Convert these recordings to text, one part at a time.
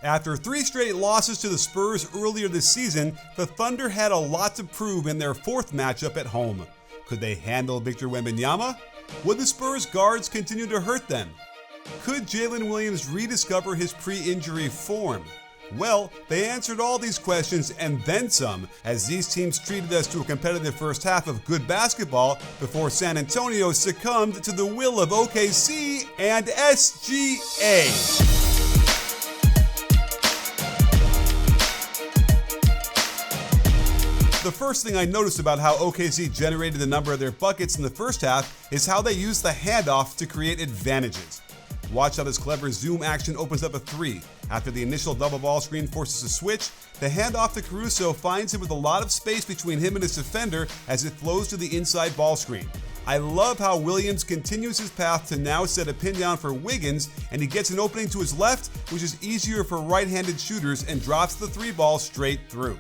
After 3 straight losses to the Spurs earlier this season, the Thunder had a lot to prove in their 4th matchup at home. Could they handle Victor Wembanyama? Would the Spurs guards continue to hurt them? Could Jalen Williams rediscover his pre-injury form? Well, they answered all these questions and then some, as these teams treated us to a competitive first half of good basketball before San Antonio succumbed to the will of OKC and SGA. The first thing I noticed about how OKC generated a number of their buckets in the first half is how they used the handoff to create advantages. Watch how this clever zoom action opens up a 3. After the initial double ball screen forces a switch, the handoff to Caruso finds him with a lot of space between him and his defender as it flows to the inside ball screen. I love how Williams continues his path to now set a pin down for Wiggins, and he gets an opening to his left, which is easier for right-handed shooters, and drops the 3 ball straight through.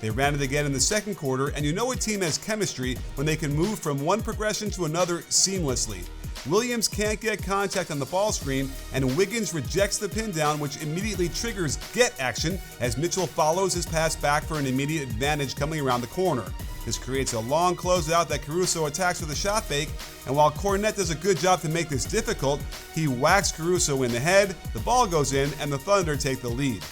They ran it again in the second quarter, and you know a team has chemistry when they can move from one progression to another seamlessly. Williams can't get contact on the ball screen, and Wiggins rejects the pin down, which immediately triggers get action as Mitchell follows his pass back for an immediate advantage coming around the corner. This creates a long closeout that Caruso attacks with a shot fake, and while Kornet does a good job to make this difficult, he whacks Caruso in the head, the ball goes in, and the Thunder take the lead.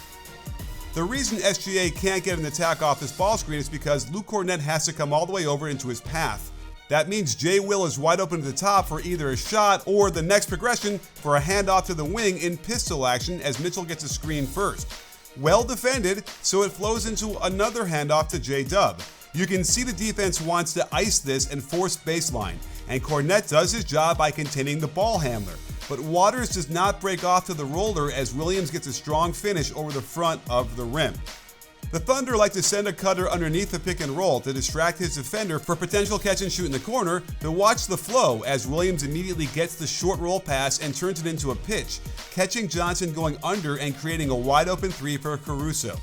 The reason SGA can't get an attack off this ball screen is because Luke Kornet has to come all the way over into his path. That means Jay Will is wide open at the top for either a shot or the next progression for a handoff to the wing in pistol action as Mitchell gets a screen first. Well defended, so it flows into another handoff to J-Dub. You can see the defense wants to ice this and force baseline, and Kornet does his job by containing the ball handler. But Waters does not break off to the roller as Williams gets a strong finish over the front of the rim. The Thunder like to send a cutter underneath the pick and roll to distract his defender for potential catch and shoot in the corner, but watch the flow as Williams immediately gets the short roll pass and turns it into a pitch, catching Johnson going under and creating a wide open 3 for Caruso.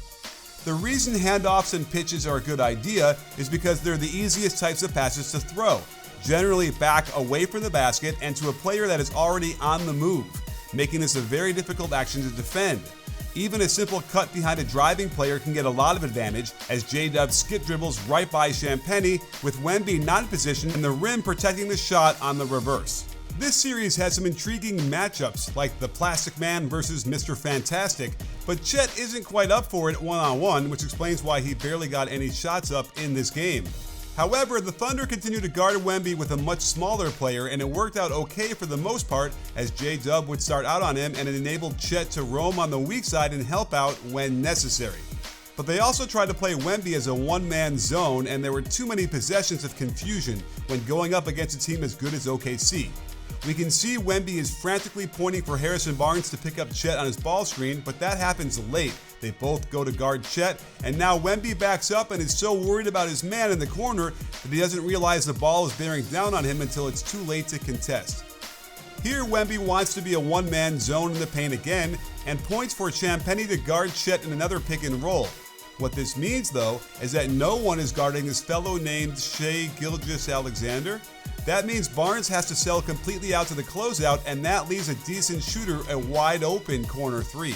The reason handoffs and pitches are a good idea is because they're the easiest types of passes to throw, generally back away from the basket and to a player that is already on the move, making this a very difficult action to defend. Even a simple cut behind a driving player can get a lot of advantage as J-Dub skip dribbles right by Champagnie with Wemby not in position and the rim protecting the shot on the reverse. This series has some intriguing matchups like the Plastic Man versus Mr. Fantastic, but Chet isn't quite up for it one-on-one, which explains why he barely got any shots up in this game. However, the Thunder continued to guard Wemby with a much smaller player, and it worked out okay for the most part as J-Dub would start out on him and it enabled Chet to roam on the weak side and help out when necessary. But they also tried to play Wemby as a one-man zone, and there were too many possessions of confusion when going up against a team as good as OKC. We can see Wemby is frantically pointing for Harrison Barnes to pick up Chet on his ball screen, but that happens late. They both go to guard Chet, and now Wemby backs up and is so worried about his man in the corner that he doesn't realize the ball is bearing down on him until it's too late to contest. Here, Wemby wants to be a one-man zone in the paint again and points for Champagnie to guard Chet in another pick and roll. What this means, though, is that no one is guarding this fellow named Shai Gilgeous-Alexander. That means Barnes has to sell completely out to the closeout, and that leaves a decent shooter a wide open corner 3.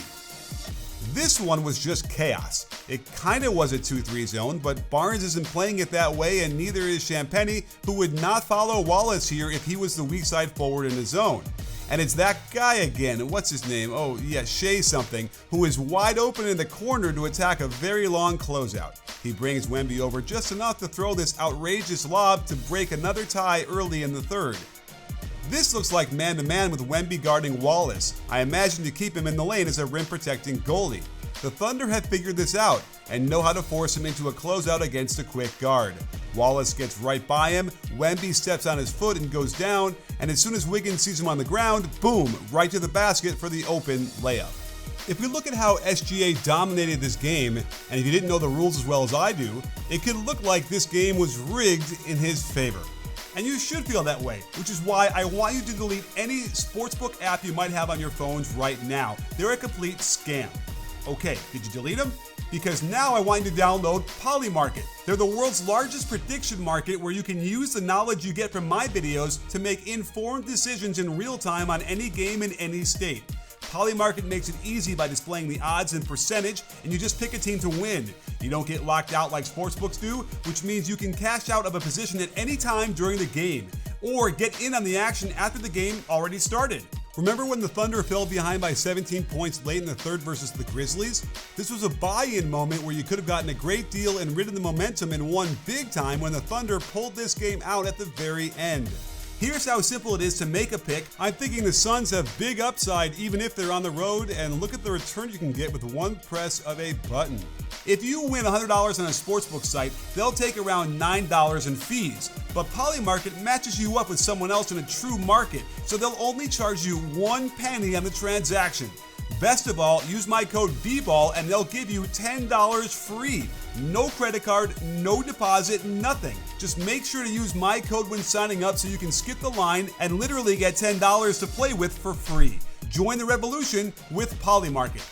This one was just chaos. It kinda was a 2-3 zone, but Barnes isn't playing it that way, and neither is Champagnie, who would not follow Wallace here if he was the weak side forward in the zone. And it's that guy again, what's his name? Oh yeah, Shai something, who is wide open in the corner to attack a very long closeout. He brings Wemby over just enough to throw this outrageous lob to break another tie early in the third. This looks like man-to-man with Wemby guarding Wallace. I imagine to keep him in the lane as a rim-protecting goalie. The Thunder have figured this out and know how to force him into a closeout against a quick guard. Wallace gets right by him, Wemby steps on his foot and goes down, and as soon as Wiggins sees him on the ground, boom, right to the basket for the open layup. If we look at how SGA dominated this game, and if you didn't know the rules as well as I do, it could look like this game was rigged in his favor. And you should feel that way, which is why I want you to delete any sportsbook app you might have on your phones right now. They're a complete scam. Okay, did you delete them? Because now I want you to download Polymarket. They're the world's largest prediction market where you can use the knowledge you get from my videos to make informed decisions in real time on any game in any state. Polymarket makes it easy by displaying the odds and percentage, and you just pick a team to win. You don't get locked out like sportsbooks do, which means you can cash out of a position at any time during the game, or get in on the action after the game already started. Remember when the Thunder fell behind by 17 points late in the third versus the Grizzlies? This was a buy-in moment where you could have gotten a great deal and ridden the momentum and won big time when the Thunder pulled this game out at the very end. Here's how simple it is to make a pick. I'm thinking the Suns have big upside even if they're on the road, and look at the return you can get with one press of a button. If you win $100 on a sportsbook site, they'll take around $9 in fees. But Polymarket matches you up with someone else in a true market, so they'll only charge you 1 penny on the transaction. Best of all, use my code BBALL and they'll give you $10 free. No credit card, no deposit, nothing. Just make sure to use my code when signing up so you can skip the line and literally get $10 to play with for free. Join the revolution with Polymarket.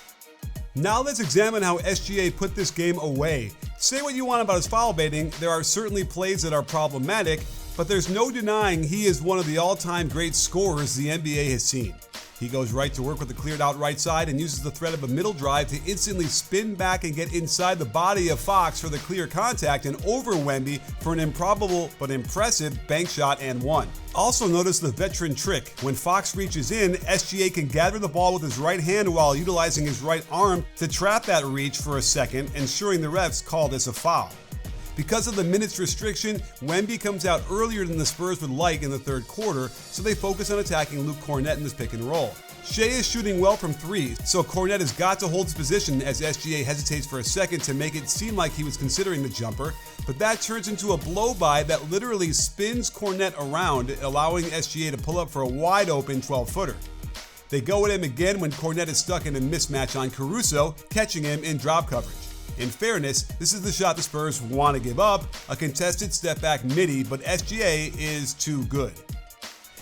Now let's examine how SGA put this game away. Say what you want about his foul baiting, there are certainly plays that are problematic, but there's no denying he is one of the all-time great scorers the NBA has seen. He goes right to work with the cleared out right side and uses the threat of a middle drive to instantly spin back and get inside the body of Fox for the clear contact and over Wemby for an improbable but impressive bank shot and one. Also notice the veteran trick. When Fox reaches in, SGA can gather the ball with his right hand while utilizing his right arm to trap that reach for a second, ensuring the refs call this a foul. Because of the minutes restriction, Wemby comes out earlier than the Spurs would like in the third quarter, so they focus on attacking Luke Kornet in this pick and roll. Shai is shooting well from three, so Kornet has got to hold his position as SGA hesitates for a second to make it seem like he was considering the jumper, but that turns into a blow-by that literally spins Kornet around, allowing SGA to pull up for a wide-open 12-footer. They go at him again when Kornet is stuck in a mismatch on Caruso, catching him in drop coverage. In fairness, this is the shot the Spurs want to give up, a contested step-back midi, but SGA is too good.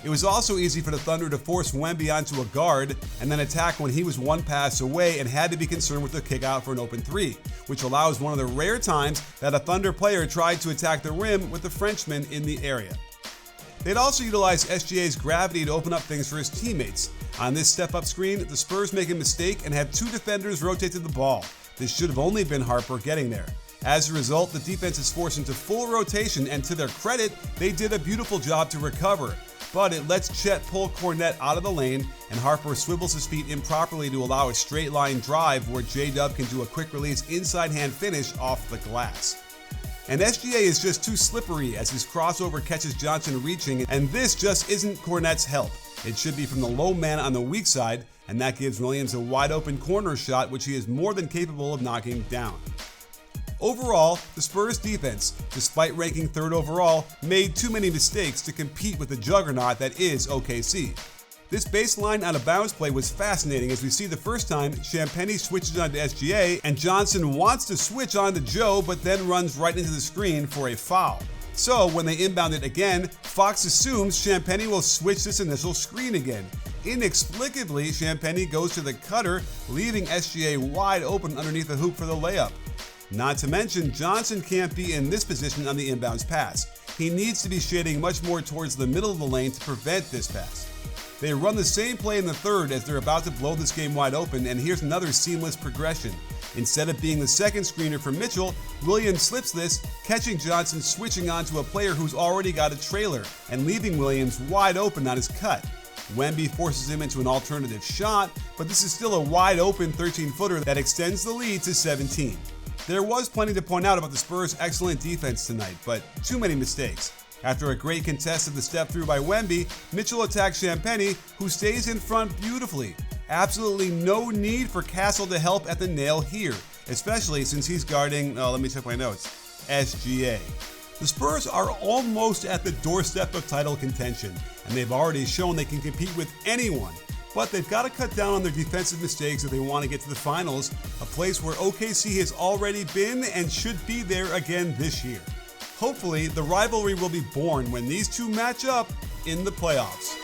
It was also easy for the Thunder to force Wemby onto a guard and then attack when he was one pass away and had to be concerned with the kick out for an open three, which allows one of the rare times that a Thunder player tried to attack the rim with the Frenchman in the area. They'd also utilize SGA's gravity to open up things for his teammates. On this step-up screen, the Spurs make a mistake and have two defenders rotate to the ball. This should have only been Harper getting there. As a result, the defense is forced into full rotation, and to their credit, they did a beautiful job to recover. But it lets Chet pull Kornet out of the lane, and Harper swivels his feet improperly to allow a straight line drive where J-Dub can do a quick release inside hand finish off the glass. And SGA is just too slippery as his crossover catches Johnson reaching, and this just isn't Kornet's help. It should be from the low man on the weak side, and that gives Williams a wide open corner shot which he is more than capable of knocking down. Overall, the Spurs defense, despite ranking third overall, made too many mistakes to compete with the juggernaut that is OKC. This baseline out of bounds play was fascinating as we see the first time Champagnie switches onto SGA and Johnson wants to switch onto Joe but then runs right into the screen for a foul. So when they inbound it again, Fox assumes Champagnie will switch this initial screen again. Inexplicably, Champagnie goes to the cutter, leaving SGA wide open underneath the hoop for the layup. Not to mention, Johnson can't be in this position on the inbounds pass. He needs to be shading much more towards the middle of the lane to prevent this pass. They run the same play in the third as they're about to blow this game wide open, and here's another seamless progression. Instead of being the second screener for Mitchell, Williams slips this, catching Johnson switching onto a player who's already got a trailer, and leaving Williams wide open on his cut. Wemby forces him into an alternative shot, but this is still a wide open 13-footer that extends the lead to 17. There was plenty to point out about the Spurs' excellent defense tonight, but too many mistakes. After a great contest of the step through by Wemby, Mitchell attacks Champagnie, who stays in front beautifully. Absolutely no need for Castle to help at the nail here, especially since he's guarding, let me check my notes, SGA. The Spurs are almost at the doorstep of title contention, and they've already shown they can compete with anyone. But they've got to cut down on their defensive mistakes if they want to get to the finals, a place where OKC has already been and should be there again this year. Hopefully, the rivalry will be born when these two match up in the playoffs.